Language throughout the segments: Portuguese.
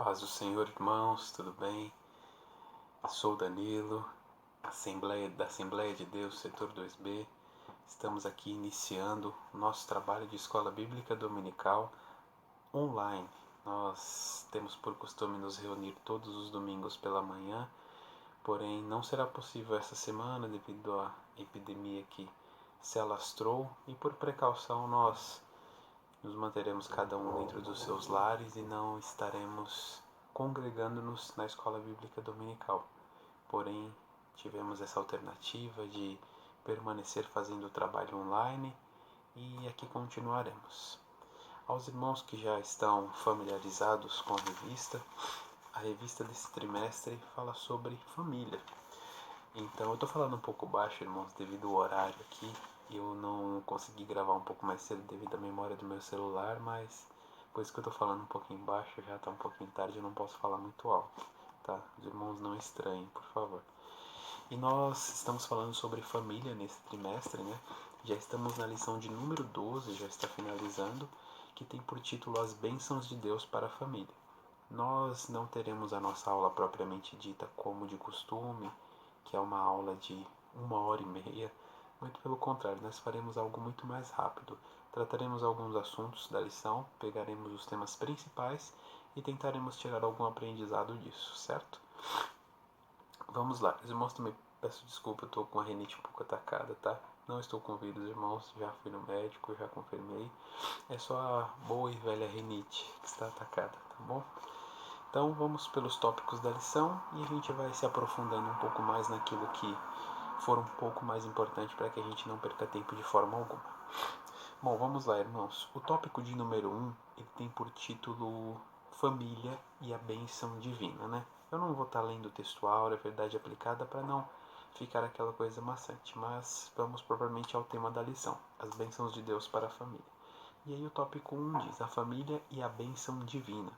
Paz do Senhor, irmãos, tudo bem? Eu sou o Danilo, da Assembleia de Deus, setor 2B. Estamos aqui iniciando o nosso trabalho de escola bíblica dominical online. Nós temos por costume nos reunir todos os domingos pela manhã, porém não será possível essa semana devido à epidemia que se alastrou e por precaução nós nos manteremos cada um dentro dos seus lares e não estaremos congregando-nos na escola bíblica dominical. Porém, tivemos essa alternativa de permanecer fazendo o trabalho online e aqui continuaremos. Aos irmãos que já estão familiarizados com a revista desse trimestre fala sobre família. Então, eu estou falando um pouco baixo, irmãos, devido ao horário aqui. Eu não consegui gravar um pouco mais cedo devido à memória do meu celular, mas por isso que eu estou falando um pouquinho baixo, já está um pouquinho tarde, eu não posso falar muito alto, tá? Os irmãos não estranhem, por favor. E nós estamos falando sobre família nesse trimestre, né? Já estamos na lição de número 12, já está finalizando, que tem por título As Bênçãos de Deus para a Família. Nós não teremos a nossa aula propriamente dita como de costume, que é uma aula de 1h30, muito pelo contrário, nós faremos algo muito mais rápido. Trataremos alguns assuntos da lição, pegaremos os temas principais e tentaremos tirar algum aprendizado disso, certo? Vamos lá, os irmãos também peço desculpa, eu estou com a rinite um pouco atacada, tá? Não estou com vírus, irmãos, já fui no médico, já confirmei. É só a boa e velha rinite que está atacada, tá bom? Então vamos pelos tópicos da lição e a gente vai se aprofundando um pouco mais naquilo que for um pouco mais importante para que a gente não perca tempo de forma alguma. Bom, vamos lá, irmãos. O tópico de número 1, ele tem por título Família e a Bênção Divina, né? Eu não vou estar lendo o textual, a verdade aplicada, para não ficar aquela coisa maçante, mas vamos propriamente ao tema da lição, as bênçãos de Deus para a família. E aí o tópico 1 diz, a família e a bênção divina.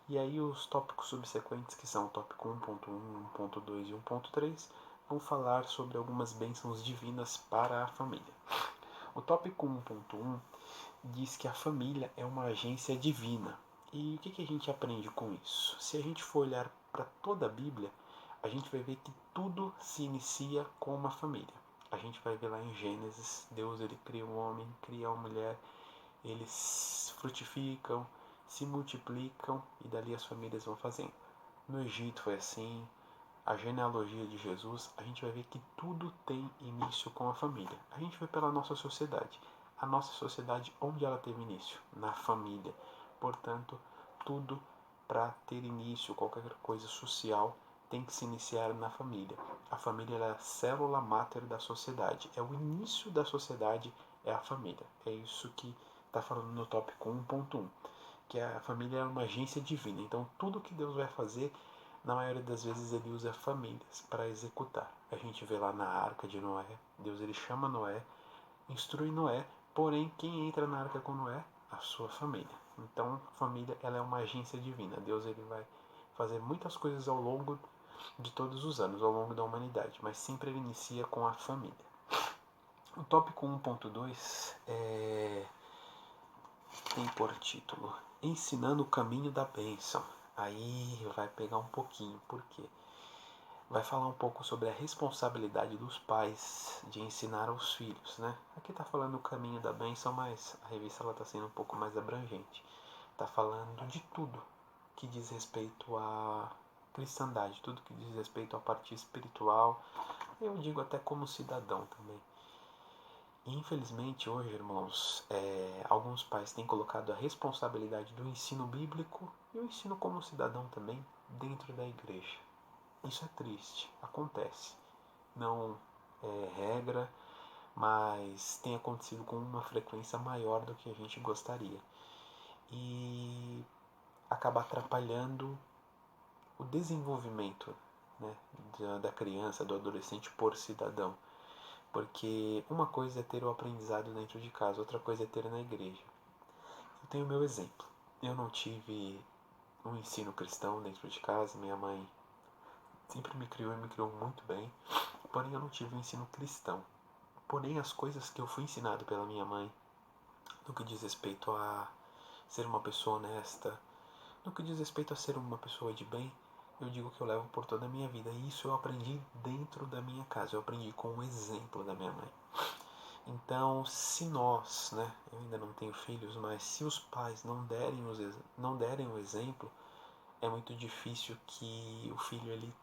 E aí os tópicos subsequentes, que são o tópico 1.1, 1.2 e 1.3, vão falar sobre algumas bênçãos divinas para a família. O tópico 1.1 diz que a família é uma agência divina. E o que a gente aprende com isso? Se a gente for olhar para toda a Bíblia, a gente vai ver que tudo se inicia com uma família. A gente vai ver lá em Gênesis, Deus ele cria um homem, cria uma mulher, eles frutificam, se multiplicam e dali as famílias vão fazendo. No Egito foi assim, a genealogia de Jesus, a gente vai ver que tudo tem início com a família. A gente vê pela nossa sociedade. A nossa sociedade, onde ela teve início? Na família. Portanto, tudo para ter início, qualquer coisa social, tem que se iniciar na família. A família é a célula máter da sociedade. É o início da sociedade, é a família. É isso que está falando no tópico 1.1, que a família é uma agência divina. Então, tudo que Deus vai fazer, na maioria das vezes ele usa famílias para executar. A gente vê lá na arca de Noé, Deus ele chama Noé, instrui Noé, porém quem entra na arca com Noé? A sua família. Então, família ela é uma agência divina. Deus ele vai fazer muitas coisas ao longo de todos os anos, ao longo da humanidade, mas sempre ele inicia com a família. O tópico 1.2 tem por título Ensinando o Caminho da Bênção. Aí vai pegar um pouquinho, por quê? Vai falar um pouco sobre a responsabilidade dos pais de ensinar aos filhos, né? Aqui está falando o caminho da bênção, mas a revista está sendo um pouco mais abrangente. Está falando de tudo que diz respeito à cristandade, tudo que diz respeito à parte espiritual, eu digo até como cidadão também. E infelizmente hoje, irmãos, alguns pais têm colocado a responsabilidade do ensino bíblico e o ensino como cidadão também dentro da igreja. Isso é triste, acontece. Não é regra, mas tem acontecido com uma frequência maior do que a gente gostaria. E acaba atrapalhando o desenvolvimento, né, da criança, do adolescente por cidadão. Porque uma coisa é ter o aprendizado dentro de casa, outra coisa é ter na igreja. Eu tenho o meu exemplo. Eu não tive um ensino cristão dentro de casa, minha mãe sempre me criou e me criou muito bem, porém eu não tive um ensino cristão. Porém as coisas que eu fui ensinado pela minha mãe, no que diz respeito a ser uma pessoa honesta, No que diz respeito a ser uma pessoa de bem, eu digo que eu levo por toda a minha vida. E isso eu aprendi dentro da minha casa. Eu aprendi com o exemplo da minha mãe. Então, se nós, né, eu ainda não tenho filhos, mas se os pais não derem o exemplo, é muito difícil que o filho ele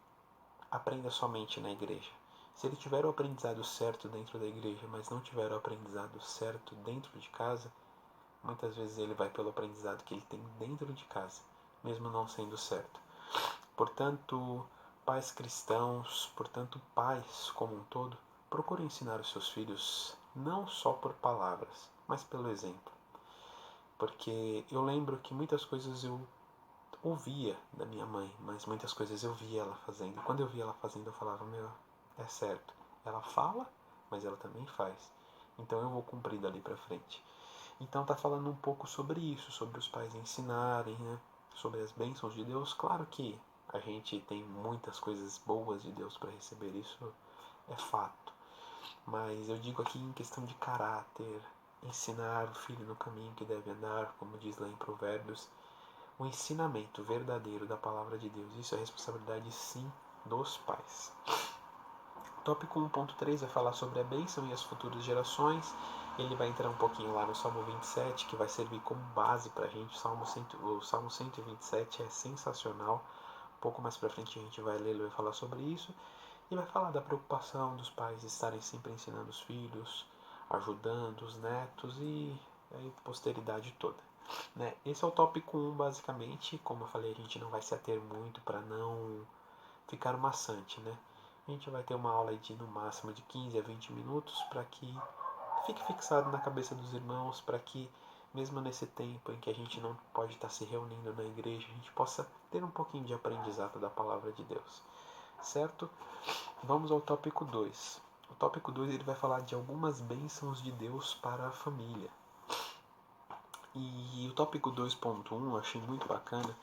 aprenda somente na igreja. Se ele tiver o aprendizado certo dentro da igreja, mas não tiver o aprendizado certo dentro de casa, muitas vezes ele vai pelo aprendizado que ele tem dentro de casa, mesmo não sendo certo. Portanto, pais cristãos, portanto, pais como um todo, procurem ensinar os seus filhos não só por palavras, mas pelo exemplo. Porque eu lembro que muitas coisas eu ouvia da minha mãe, mas muitas coisas eu via ela fazendo. E quando eu via ela fazendo, eu falava, meu, é certo. Ela fala, mas ela também faz. Então eu vou cumprir dali pra frente. Então tá falando um pouco sobre isso, sobre os pais ensinarem, né? Sobre as bênçãos de Deus. Claro que a gente tem muitas coisas boas de Deus para receber, isso é fato. Mas eu digo aqui em questão de caráter, ensinar o filho no caminho que deve andar, como diz lá em Provérbios, o ensinamento verdadeiro da palavra de Deus. Isso é responsabilidade, sim, dos pais. Tópico 1.3 vai falar sobre a bênção e as futuras gerações. Ele vai entrar um pouquinho lá no Salmo 27, que vai servir como base para a gente. O Salmo 127 é sensacional. Um pouco mais para frente a gente vai ler, ele vai falar sobre isso. E vai falar da preocupação dos pais estarem sempre ensinando os filhos, ajudando os netos e a posteridade toda. Né? Esse é o tópico 1, basicamente. Como eu falei, a gente não vai se ater muito para não ficar maçante, né? A gente vai ter uma aula de no máximo de 15 a 20 minutos para que fique fixado na cabeça dos irmãos, para que mesmo nesse tempo em que a gente não pode estar se reunindo na igreja, a gente possa ter um pouquinho de aprendizado da palavra de Deus. Certo? Vamos ao tópico 2. O tópico 2 ele vai falar de algumas bênçãos de Deus para a família. E o tópico 2.1 eu achei muito bacana.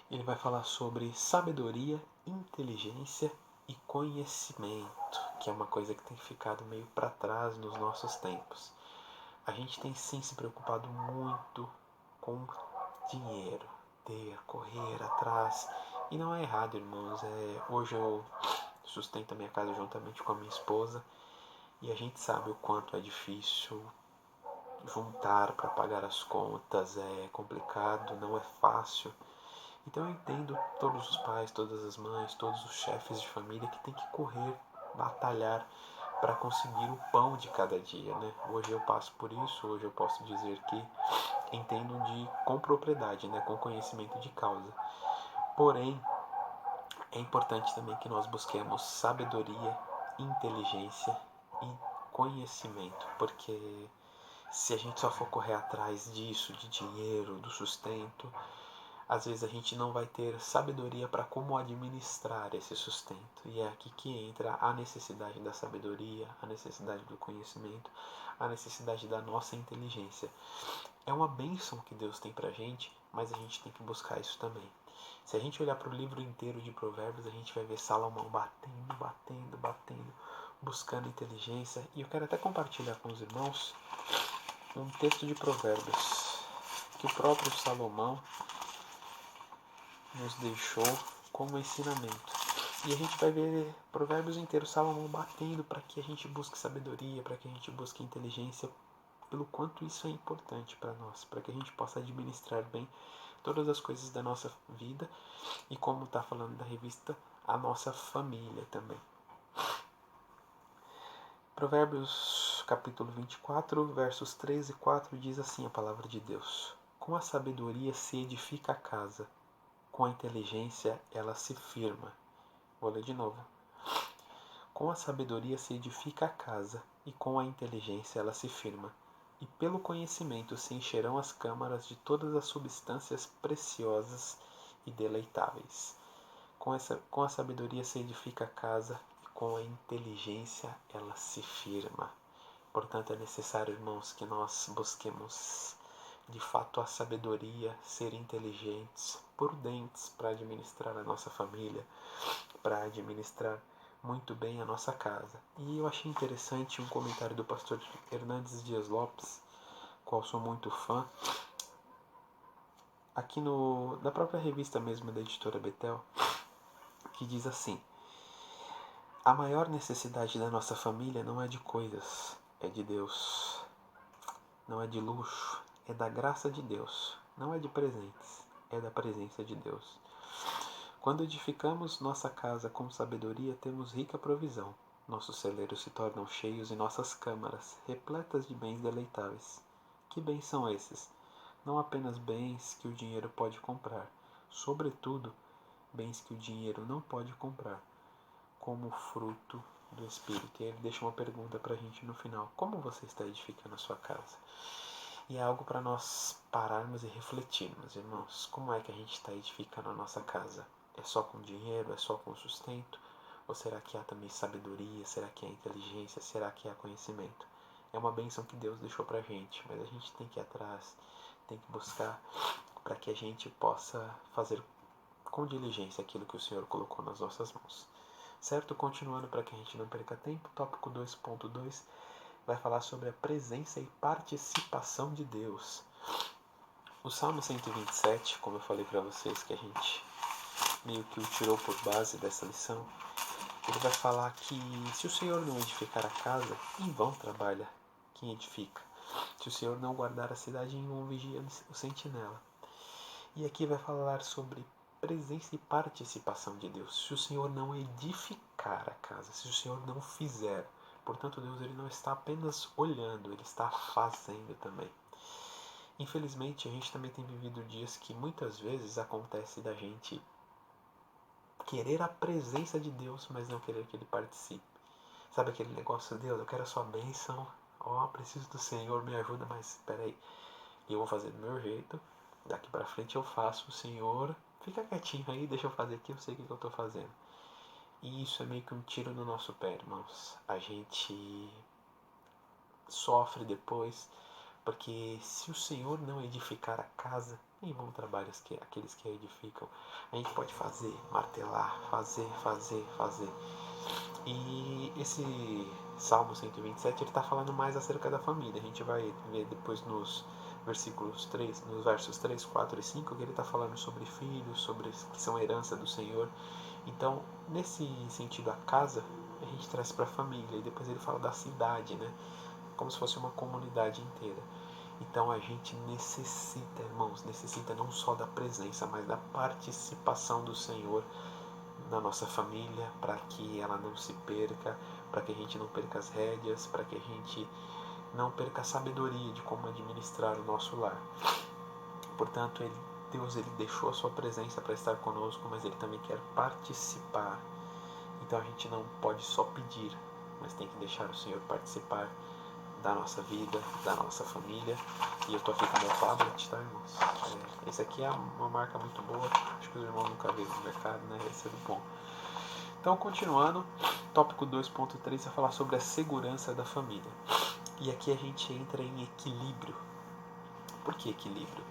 Ele vai falar sobre sabedoria, inteligência e conhecimento, que é uma coisa que tem ficado meio para trás nos nossos tempos. A gente tem sim se preocupado muito com dinheiro, ter, correr atrás. E não é errado, irmãos. Hoje eu sustento a minha casa juntamente com a minha esposa e a gente sabe o quanto é difícil juntar para pagar as contas, é complicado, não é fácil. Então eu entendo todos os pais, todas as mães, todos os chefes de família que tem que correr, batalhar para conseguir o pão de cada dia, né? Hoje eu passo por isso, hoje eu posso dizer que entendo com propriedade, né? Com conhecimento de causa. Porém, é importante também que nós busquemos sabedoria, inteligência e conhecimento, porque se a gente só for correr atrás disso, de dinheiro, do sustento, às vezes a gente não vai ter sabedoria para como administrar esse sustento. E é aqui que entra a necessidade da sabedoria, a necessidade do conhecimento, a necessidade da nossa inteligência. É uma bênção que Deus tem pra gente, mas a gente tem que buscar isso também. Se a gente olhar para o livro inteiro de Provérbios, a gente vai ver Salomão batendo, buscando inteligência. E eu quero até compartilhar com os irmãos um texto de Provérbios que o próprio Salomão nos deixou como ensinamento. E a gente vai ver Provérbios inteiro Salomão batendo para que a gente busque sabedoria, para que a gente busque inteligência, pelo quanto isso é importante para nós, para que a gente possa administrar bem todas as coisas da nossa vida e, como está falando da revista, a nossa família também. Provérbios capítulo 24, versos 3 e 4 diz assim a palavra de Deus: Com a sabedoria se edifica a casa, com a inteligência ela se firma. Vou ler de novo. Com a sabedoria se edifica a casa, e com a inteligência ela se firma. E pelo conhecimento se encherão as câmaras de todas as substâncias preciosas e deleitáveis. Com a sabedoria se edifica a casa, e com a inteligência ela se firma. Portanto, é necessário, irmãos, que nós busquemos de fato a sabedoria, ser inteligentes, prudentes para administrar a nossa família, para administrar muito bem a nossa casa. E eu achei interessante um comentário do pastor Hernandes Dias Lopes, qual sou muito fã, aqui na própria revista mesmo da editora Betel, que diz assim: a maior necessidade da nossa família não é de coisas, é de Deus. Não é de luxo, é da graça de Deus. Não é de presentes, é da presença de Deus. Quando edificamos nossa casa com sabedoria, temos rica provisão. Nossos celeiros se tornam cheios e nossas câmaras repletas de bens deleitáveis. Que bens são esses? Não apenas bens que o dinheiro pode comprar, sobretudo bens que o dinheiro não pode comprar, como fruto do Espírito. E ele deixa uma pergunta para a gente no final: como você está edificando a sua casa? E é algo para nós pararmos e refletirmos, irmãos. Como é que a gente está edificando a nossa casa? É só com dinheiro? É só com sustento? Ou será que há também sabedoria? Será que há inteligência? Será que há conhecimento? É uma bênção que Deus deixou para a gente, mas a gente tem que ir atrás, tem que buscar para que a gente possa fazer com diligência aquilo que o Senhor colocou nas nossas mãos. Certo? Continuando para que a gente não perca tempo, tópico 2.2 vai falar sobre a presença e participação de Deus. O Salmo 127, como eu falei para vocês, que a gente meio que o tirou por base dessa lição, ele vai falar que se o Senhor não edificar a casa, em vão trabalha quem edifica. Se o Senhor não guardar a cidade, em vão vigia o sentinela. E aqui vai falar sobre presença e participação de Deus. Se o Senhor não edificar a casa, se o Senhor não fizer, portanto Deus ele não está apenas olhando, ele está fazendo também. Infelizmente a gente também tem vivido dias que muitas vezes acontece da gente querer a presença de Deus, mas não querer que ele participe. Sabe aquele negócio, Deus, eu quero a sua bênção, preciso do Senhor, me ajuda, mas espera aí, eu vou fazer do meu jeito, daqui para frente eu faço, o Senhor fica quietinho aí, deixa eu fazer aqui, eu sei o que eu estou fazendo. E isso é meio que um tiro no nosso pé, irmãos. A gente sofre depois, porque se o Senhor não edificar a casa, em vão trabalham aqueles que a edificam. A gente pode fazer, martelar, fazer. E esse Salmo 127, ele está falando mais acerca da família. A gente vai ver depois nos versos 3, 4 e 5, que ele está falando sobre filhos, sobre que são herança do Senhor. Então, nesse sentido, a casa, a gente traz para a família. E depois ele fala da cidade, né? Como se fosse uma comunidade inteira. Então a gente necessita, irmãos, necessita não só da presença, mas da participação do Senhor na nossa família, para que ela não se perca, para que a gente não perca as rédeas, para que a gente não perca a sabedoria de como administrar o nosso lar. Portanto, Deus ele deixou a sua presença para estar conosco, mas ele também quer participar. Então a gente não pode só pedir, mas tem que deixar o Senhor participar da nossa vida, da nossa família. E eu tô aqui com o meu tablet, tá, irmãos? Esse aqui é uma marca muito boa, acho que os irmãos nunca viram no mercado, né? Esse é do bom. Então, continuando, tópico 2.3 vai falar sobre a segurança da família. E aqui a gente entra em equilíbrio. Por que equilíbrio?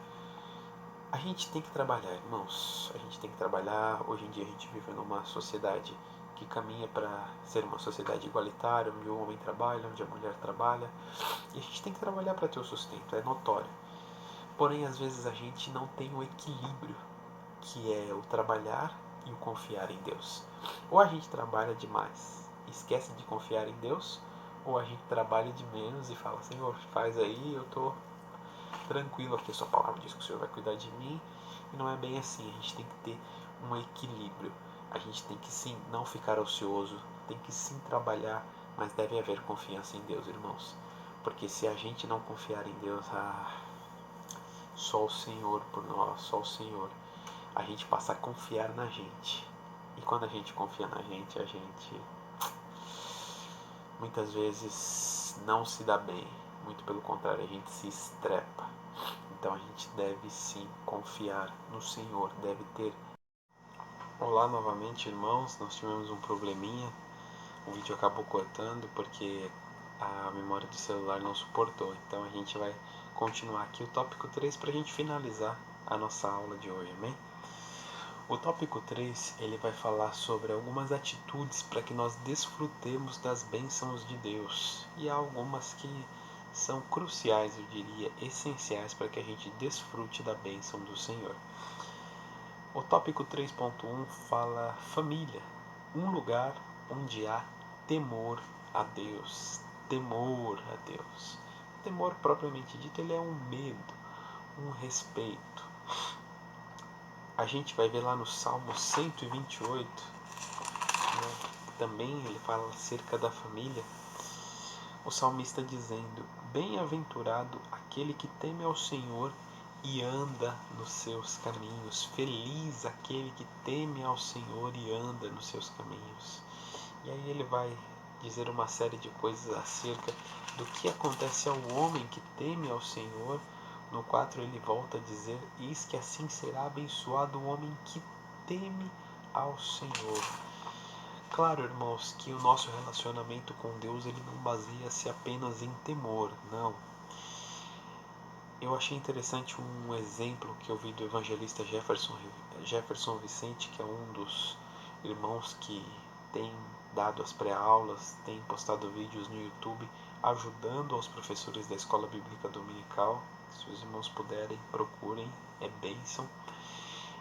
A gente tem que trabalhar, irmãos. A gente tem que trabalhar. Hoje em dia a gente vive numa sociedade que caminha para ser uma sociedade igualitária, onde o homem trabalha, onde a mulher trabalha. E a gente tem que trabalhar para ter o sustento, é notório. Porém, às vezes a gente não tem o equilíbrio, que é o trabalhar e o confiar em Deus. Ou a gente trabalha demais, esquece de confiar em Deus, ou a gente trabalha de menos e fala, Senhor, faz aí, eu tô tranquilo aqui, a sua palavra diz que o Senhor vai cuidar de mim. E não é bem assim, a gente tem que ter um equilíbrio. A gente tem que sim não ficar ocioso, tem que sim trabalhar, mas deve haver confiança em Deus, irmãos. Porque se a gente não confiar em Deus, só o Senhor por nós, só o Senhor. A gente passa a confiar na gente. E quando a gente confia na gente, a gente muitas vezes não se dá bem. Muito pelo contrário, a gente se estrepa. Então a gente deve sim confiar no Senhor, deve ter. Olá novamente, irmãos. Nós tivemos um probleminha. O vídeo acabou cortando porque a memória do celular não suportou. Então a gente vai continuar aqui o tópico 3 para a gente finalizar a nossa aula de hoje, amém? O tópico 3 ele vai falar sobre algumas atitudes para que nós desfrutemos das bênçãos de Deus. E há algumas que são cruciais, eu diria, essenciais para que a gente desfrute da bênção do Senhor. O tópico 3.1 fala família, um lugar onde há temor a Deus. Temor a Deus. Temor propriamente dito, ele é um medo, um respeito. A gente vai ver lá no Salmo 128, né, também ele fala acerca da família. O salmista dizendo: bem-aventurado aquele que teme ao Senhor e anda nos seus caminhos. Feliz aquele que teme ao Senhor e anda nos seus caminhos. E aí ele vai dizer uma série de coisas acerca do que acontece ao homem que teme ao Senhor. No 4 ele volta a dizer: eis que assim será abençoado o homem que teme ao Senhor. Claro, irmãos, que o nosso relacionamento com Deus ele não baseia-se apenas em temor, não. Eu achei interessante um exemplo que eu vi do evangelista Jefferson Vicente, que é um dos irmãos que tem dado as pré-aulas, tem postado vídeos no YouTube ajudando aos professores da escola bíblica dominical. Se os irmãos puderem, procurem, é bênção.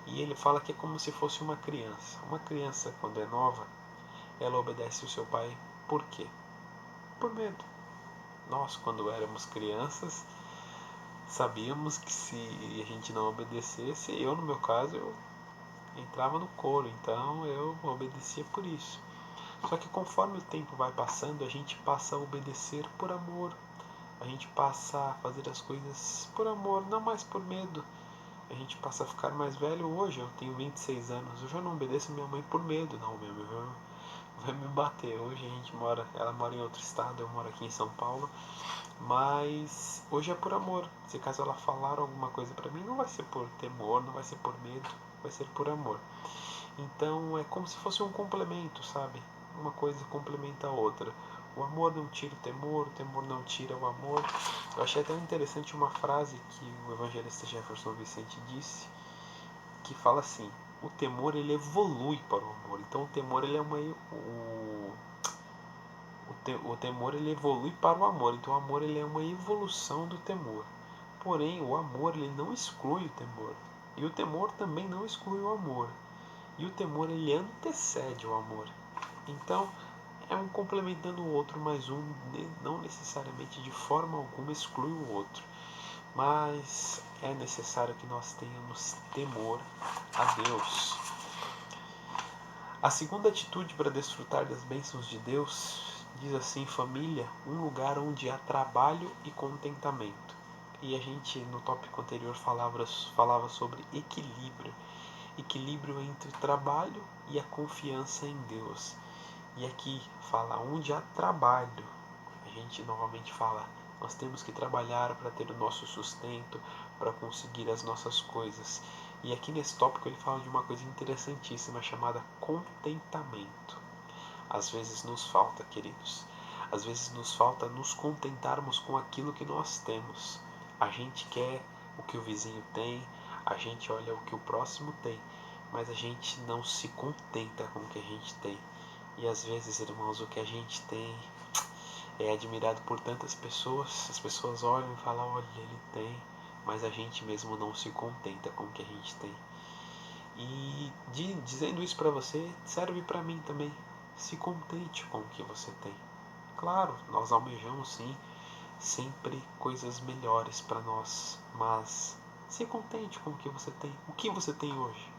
E ele fala que é como se fosse uma criança. Uma criança, quando é nova, ela obedece o seu pai. Por quê? Por medo. Nós, quando éramos crianças, sabíamos que se a gente não obedecesse, eu no meu caso, eu entrava no couro, então eu obedecia por isso. Só que conforme o tempo vai passando, a gente passa a obedecer por amor. A gente passa a fazer as coisas por amor, não mais por medo. A gente passa a ficar mais velho. Hoje eu tenho 26 anos, eu já não obedeço minha mãe por medo, não, minha mãe vai me bater. Hoje a gente ela mora em outro estado, eu moro aqui em São Paulo. Mas hoje é por amor. Se caso ela falar alguma coisa pra mim, não vai ser por temor, não vai ser por medo, vai ser por amor. Então é como se fosse um complemento, sabe? Uma coisa complementa a outra. O amor não tira o temor não tira o amor. Eu achei até interessante uma frase que o evangelista Jefferson Vicente disse, que fala assim: o temor ele evolui para o amor. Então o temor ele é o temor ele evolui para o amor. Então o amor ele é uma evolução do temor. Porém, o amor ele não exclui o temor. E o temor também não exclui o amor. E o temor ele antecede o amor. Então, é um complementando o outro, mas um não necessariamente de forma alguma exclui o outro. Mas é necessário que nós tenhamos temor a Deus. A segunda atitude para desfrutar das bênçãos de Deus diz assim: família, um lugar onde há trabalho e contentamento. E a gente no tópico anterior falava sobre equilíbrio. Equilíbrio entre o trabalho e a confiança em Deus. E aqui fala onde há trabalho. A gente novamente fala, nós temos que trabalhar para ter o nosso sustento, para conseguir as nossas coisas. E aqui nesse tópico ele fala de uma coisa interessantíssima chamada contentamento. Às vezes nos falta, queridos. Às vezes nos falta nos contentarmos com aquilo que nós temos. A gente quer o que o vizinho tem, a gente olha o que o próximo tem, mas a gente não se contenta com o que a gente tem. E às vezes, irmãos, o que a gente tem é admirado por tantas pessoas. As pessoas olham e falam: olha, ele tem, mas a gente mesmo não se contenta com o que a gente tem. E dizendo isso para você, serve para mim também. Se contente com o que você tem. Claro, nós almejamos sim sempre coisas melhores para nós, mas se contente com o que você tem. O que você tem hoje?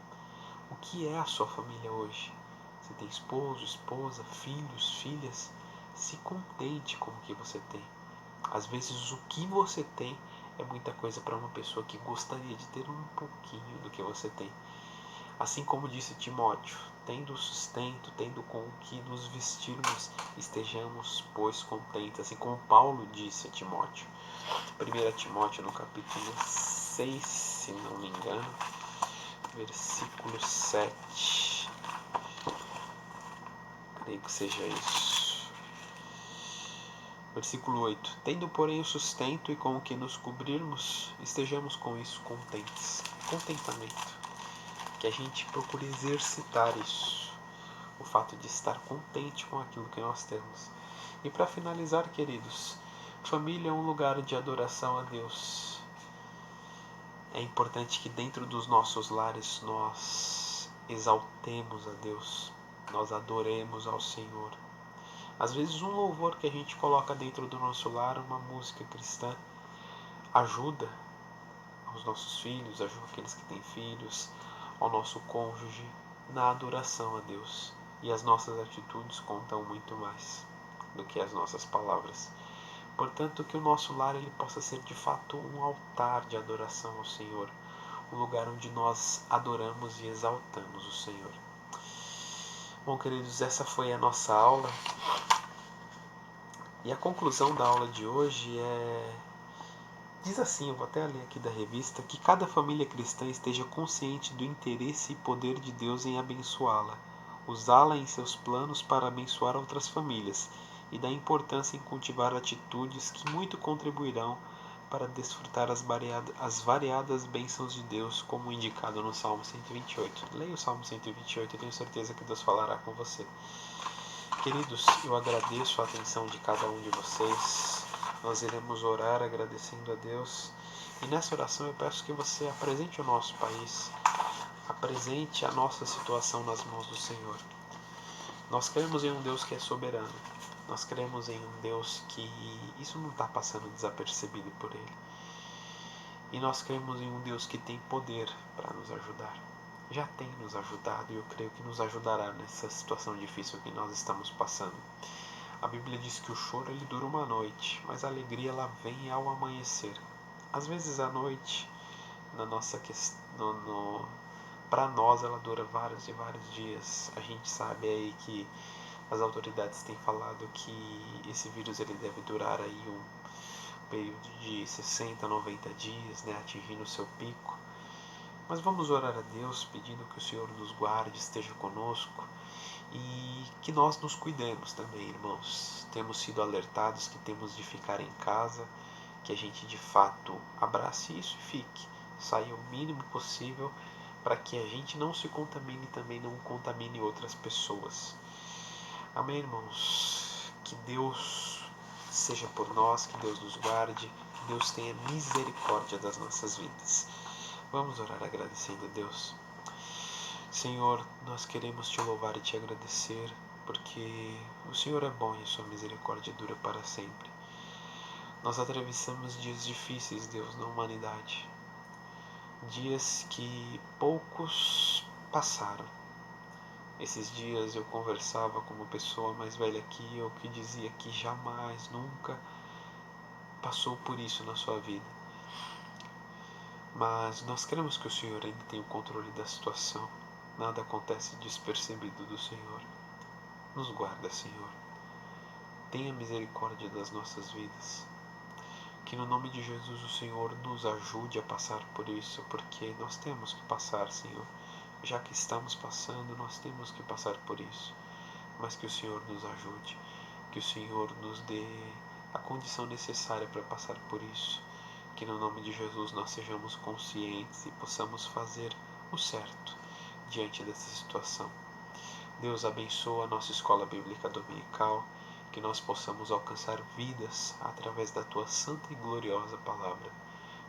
O que é a sua família hoje? Você tem esposo, esposa, filhos, filhas? Se contente com o que você tem. Às vezes o que você tem é muita coisa para uma pessoa que gostaria de ter um pouquinho do que você tem. Assim como disse Timóteo, tendo sustento, tendo com o que nos vestirmos, estejamos, pois, contentes. Assim como Paulo disse a Timóteo. 1 Timóteo, no capítulo 6, se não me engano, versículo 7. Creio que seja isso. Versículo 8. Tendo, porém, o sustento e com o que nos cobrirmos, estejamos com isso contentes. Contentamento. Que a gente procure exercitar isso, o fato de estar contente com aquilo que nós temos. E para finalizar, queridos, Família é um lugar de adoração a Deus. É importante que dentro dos nossos lares nós exaltemos a Deus, nós adoremos ao Senhor. Às vezes um louvor que a gente coloca dentro do nosso lar, uma música cristã, ajuda aos nossos filhos, ajuda aqueles que têm filhos, ao nosso cônjuge, na adoração a Deus. E as nossas atitudes contam muito mais do que as nossas palavras. Portanto, que o nosso lar ele possa ser de fato um altar de adoração ao Senhor, um lugar onde nós adoramos e exaltamos o Senhor. Bom, queridos, essa foi a nossa aula. E a conclusão da aula de hoje diz assim, eu vou até ler aqui da revista, que cada família cristã esteja consciente do interesse e poder de Deus em abençoá-la, usá-la em seus planos para abençoar outras famílias, e da importância em cultivar atitudes que muito contribuirão para desfrutar as variadas bênçãos de Deus, como indicado no Salmo 128. Leia o Salmo 128, eu tenho certeza que Deus falará com você. Queridos, eu agradeço a atenção de cada um de vocês. Nós iremos orar agradecendo a Deus. E nessa oração eu peço que você apresente o nosso país, apresente a nossa situação nas mãos do Senhor. Nós cremos em um Deus que é soberano. Nós cremos em um Deus que isso não está passando desapercebido por Ele. E nós cremos em um Deus que tem poder para nos ajudar. Já tem nos ajudado e eu creio que nos ajudará nessa situação difícil que nós estamos passando. A Bíblia diz que o choro ele dura uma noite, mas a alegria ela vem ao amanhecer. Às vezes a noite, na nossa para nós ela dura vários e vários dias. A gente sabe aí que as autoridades têm falado que esse vírus ele deve durar aí um período de 60, 90 dias, né, atingindo o seu pico. Mas vamos orar a Deus pedindo que o Senhor nos guarde, esteja conosco e que nós nos cuidemos também, irmãos. Temos sido alertados que temos de ficar em casa, que a gente de fato abrace isso e fique. Saia o mínimo possível para que a gente não se contamine e também não contamine outras pessoas. Amém, irmãos? Que Deus seja por nós, que Deus nos guarde, que Deus tenha misericórdia das nossas vidas. Vamos orar agradecendo a Deus. Senhor, nós queremos te louvar e te agradecer, porque o Senhor é bom e a sua misericórdia dura para sempre. Nós atravessamos dias difíceis, Deus, na humanidade. Dias que poucos passaram. Esses dias eu conversava com uma pessoa mais velha que eu, que dizia que jamais, nunca passou por isso na sua vida. Mas nós cremos que o Senhor ainda tem o controle da situação. Nada acontece despercebido do Senhor. Nos guarda, Senhor. Tenha misericórdia das nossas vidas. Que no nome de Jesus o Senhor nos ajude a passar por isso, porque nós temos que passar, Senhor. Já que estamos passando, nós temos que passar por isso. Mas que o Senhor nos ajude. Que o Senhor nos dê a condição necessária para passar por isso. Que no nome de Jesus nós sejamos conscientes e possamos fazer o certo diante dessa situação. Deus abençoa a nossa escola bíblica dominical, que nós possamos alcançar vidas através da tua santa e gloriosa palavra.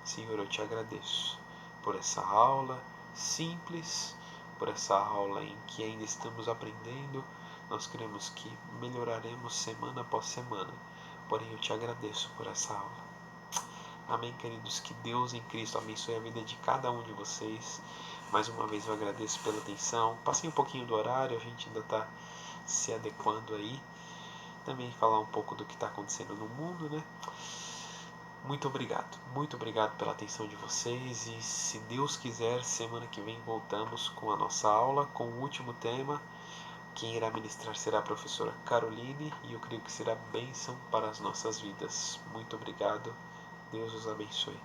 Senhor, eu te agradeço por essa aula simples, por essa aula em que ainda estamos aprendendo. Nós cremos que melhoraremos semana após semana, porém eu te agradeço por essa aula. Amém, queridos, que Deus em Cristo abençoe a vida de cada um de vocês. Mais uma vez eu agradeço pela atenção. Passei um pouquinho do horário, a gente ainda está se adequando aí. Também falar um pouco do que está acontecendo no mundo, né? Muito obrigado pela atenção de vocês. E se Deus quiser, semana que vem voltamos com a nossa aula, com o último tema. Quem irá ministrar será a professora Caroline e eu creio que será bênção para as nossas vidas. Muito obrigado. Deus os abençoe.